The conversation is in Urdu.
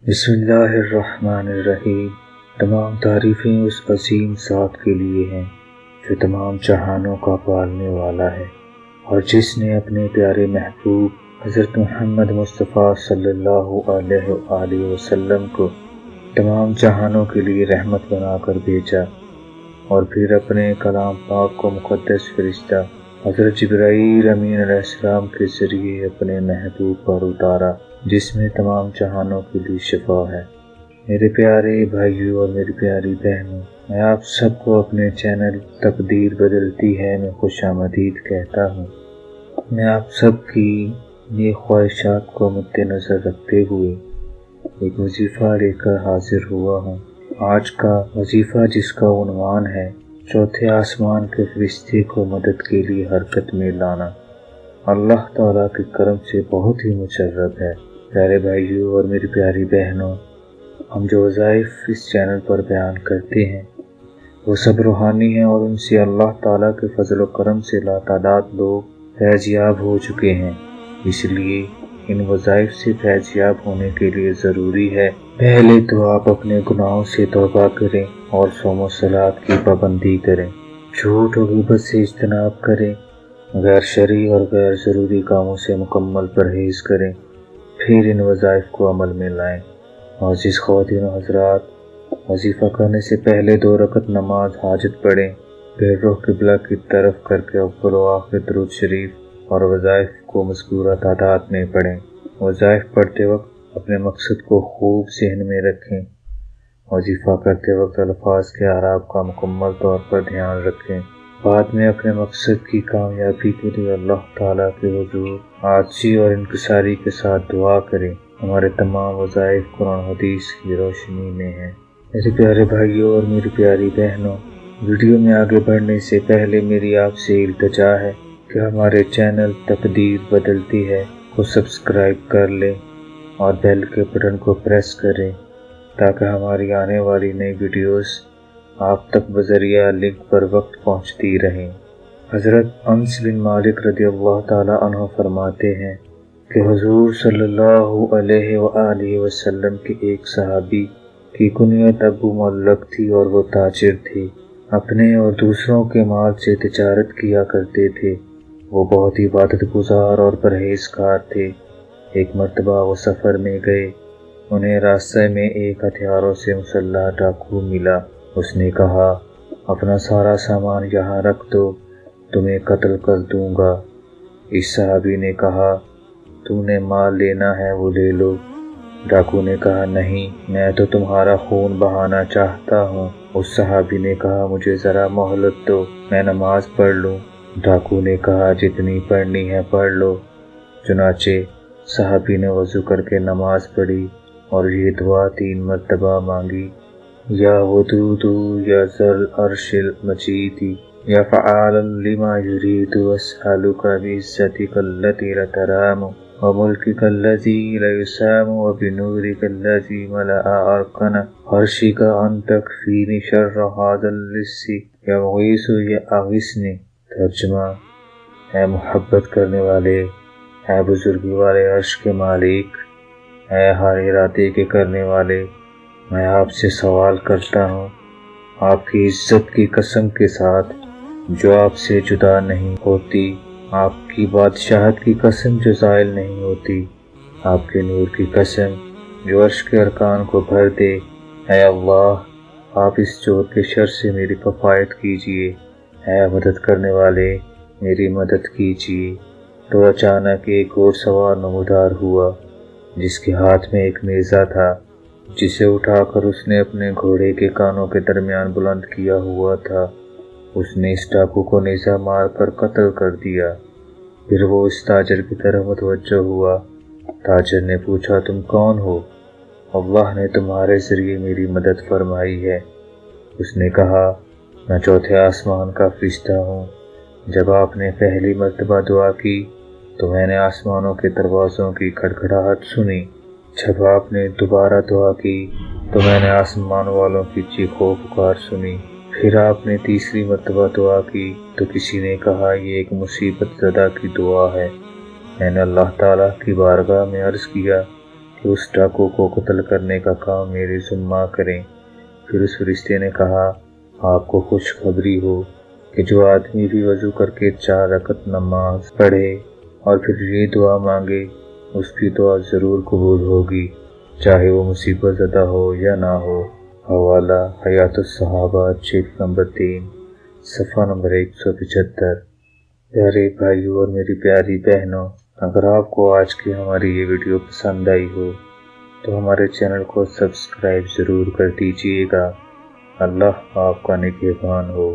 بسم اللہ الرحمن الرحیم۔ تمام تعریفیں اس عظیم ذات کے لیے ہیں جو تمام جہانوں کا پالنے والا ہے، اور جس نے اپنے پیارے محبوب حضرت محمد مصطفیٰ صلی اللہ علیہ وآلہ وسلم کو تمام جہانوں کے لیے رحمت بنا کر بھیجا، اور پھر اپنے کلام پاک کو مقدس فرشتہ حضرت جبرائیل امین علیہ السلام کے ذریعے اپنے محبوب پر اتارا، جس میں تمام جہانوں کے لیے شفا ہے۔ میرے پیارے بھائیوں اور میری پیاری بہنوں، میں آپ سب کو اپنے چینل تقدیر بدلتی ہے میں خوش آمدید کہتا ہوں۔ میں آپ سب کی یہ خواہشات کو مد نظر رکھتے ہوئے ایک وظیفہ لے کر حاضر ہوا ہوں۔ آج کا وظیفہ، جس کا عنوان ہے چوتھے آسمان کے فرشتے کو مدد کے لیے حرکت میں لانا، اللہ تعالیٰ کے کرم سے بہت ہی مجرب ہے۔ پیارے بھائیوں اور میری پیاری بہنوں، ہم جو وظائف اس چینل پر بیان کرتے ہیں وہ سب روحانی ہیں، اور ان سے اللہ تعالیٰ کے فضل و کرم سے لاتعداد لوگ فیض یاب ہو چکے ہیں۔ اس لیے ان وظائف سے فیض یاب ہونے کے لیے ضروری ہے پہلے تو آپ اپنے گناہوں سے توبہ کریں اور صوم و صلات کی پابندی کریں، جھوٹ و غیبت سے اجتناب کریں، غیر شرعی اور غیر ضروری کاموں سے مکمل پرہیز کریں، پھر ان وظائف کو عمل میں لائیں۔ معزز خواتین و حضرات، وظیفہ کرنے سے پہلے 2 رکعت نماز حاجت پڑھیں، پھر رخ قبلہ کی طرف کر کے اول و آخر درود شریف اور وظائف کو مذکورہ تعداد میں پڑھیں۔ وظائف پڑھتے وقت اپنے مقصد کو خوب ذہن میں رکھیں۔ وظیفہ کرتے وقت الفاظ کے اعراب کا مکمل طور پر دھیان رکھیں۔ بعد میں اپنے مقصد کی کامیابی کے لیے اللہ تعالیٰ کے حضور عاجزی اور انکساری کے ساتھ دعا کریں۔ ہمارے تمام وظائف قرآن حدیث کی روشنی میں ہیں۔ میرے پیارے بھائیوں اور میری پیاری بہنوں، ویڈیو میں آگے بڑھنے سے پہلے میری آپ سے التجا ہے کہ ہمارے چینل تقدیر بدلتی ہے کو سبسکرائب کر لیں اور بیل کے بٹن کو پریس کریں تاکہ ہماری آنے والی نئی ویڈیوز آپ تک بذریعہ لنک پر وقت پہنچتی رہیں۔ حضرت انس بن مالک رضی اللہ تعالیٰ عنہ فرماتے ہیں کہ حضور صلی اللہ علیہ وآلہ وسلم کے ایک صحابی کی کنیت ابو معلق تھی، اور وہ تاجر تھے، اپنے اور دوسروں کے مال سے تجارت کیا کرتے تھے۔ وہ بہت عبادت گزار اور پرہیزگار تھے۔ ایک مرتبہ وہ سفر میں گئے، انہیں راستے میں ایک ہتھیاروں سے مسلح ڈاکو ملا۔ اس نے کہا، اپنا سارا سامان یہاں رکھ دو، تمہیں قتل کر دوں گا۔ اس صحابی نے کہا، تم نے مال لینا ہے وہ لے لو۔ ڈاکو نے کہا، نہیں، میں تو تمہارا خون بہانا چاہتا ہوں۔ اس صحابی نے کہا، مجھے ذرا مہلت دو، میں نماز پڑھ لوں۔ ڈاکو نے کہا، جتنی پڑھنی ہے پڑھ لو۔ چنانچہ صحابی نے وضو کر کے نماز پڑھی اور یہ دعا 3 مرتبہ مانگی، یا ودود یا ذل عرش المجید یا فعالا لما یرید، اسألک بعزتک التي لا ترام وملکک الذی لا یسام وبنورک الذی ملأ ارکان عرشک ان تکفینی شر ھذا اللص یا مغیث یا اغثنی۔ ترجمہ: اے محبت کرنے والے، اے بزرگی والے عرش کے مالک، اے ہر ارادے کے کرنے والے، میں آپ سے سوال کرتا ہوں، آپ کی عزت کی قسم کے ساتھ جو آپ سے جدا نہیں ہوتی، آپ کی بادشاہت کی قسم جو زائل نہیں ہوتی، آپ کے نور کی قسم جو عرش کے ارکان کو بھر دے، اے اللہ، آپ اس چور کے شر سے میری کفایت کیجیے، اے مدد کرنے والے، میری مدد کیجیے۔ تو اچانک ایک گھوڑ سوار نمودار ہوا جس کے ہاتھ میں ایک نیزہ تھا، جسے اٹھا کر اس نے اپنے گھوڑے کے کانوں کے درمیان بلند کیا ہوا تھا۔ اس نے اس ڈاکو کو نیزہ مار کر قتل کر دیا۔ پھر وہ اس تاجر کی طرف متوجہ ہوا۔ تاجر نے پوچھا، تم کون ہو؟ اللہ نے تمہارے ذریعے میری مدد فرمائی ہے۔ اس نے کہا، میں چوتھے آسمان کا فرشتہ ہوں۔ جب آپ نے پہلی مرتبہ دعا کی تو میں نے آسمانوں کے دروازوں کی کھڑکھڑاہٹ سنی۔ جب آپ نے دوبارہ دعا کی تو میں نے آسمان والوں کی چیخ و پکار سنی۔ پھر آپ نے تیسری مرتبہ دعا کی تو کسی نے کہا، یہ ایک مصیبت زدہ کی دعا ہے۔ میں نے اللہ تعالیٰ کی بارگاہ میں عرض کیا کہ اس ڈاکو کو قتل کرنے کا کام میرے ذمہ کریں۔ پھر اس فرشتے نے کہا، آپ کو خوشخبری ہو کہ جو آدمی بھی وضو کر کے 4 رکعت نماز پڑھے اور پھر یہ دعا مانگے، اس کی دعا ضرور قبول ہوگی، چاہے وہ مصیبت زدہ ہو یا نہ ہو۔ حوالہ حیات الصحابہ جلد نمبر 3 صفحہ نمبر 175۔ پیارے بھائیوں اور میری پیاری بہنوں، اگر آپ کو آج کی ہماری یہ ویڈیو پسند آئی ہو تو ہمارے چینل کو سبسکرائب ضرور کر دیجئے گا۔ اللہ آپ کا نگہبان ہو۔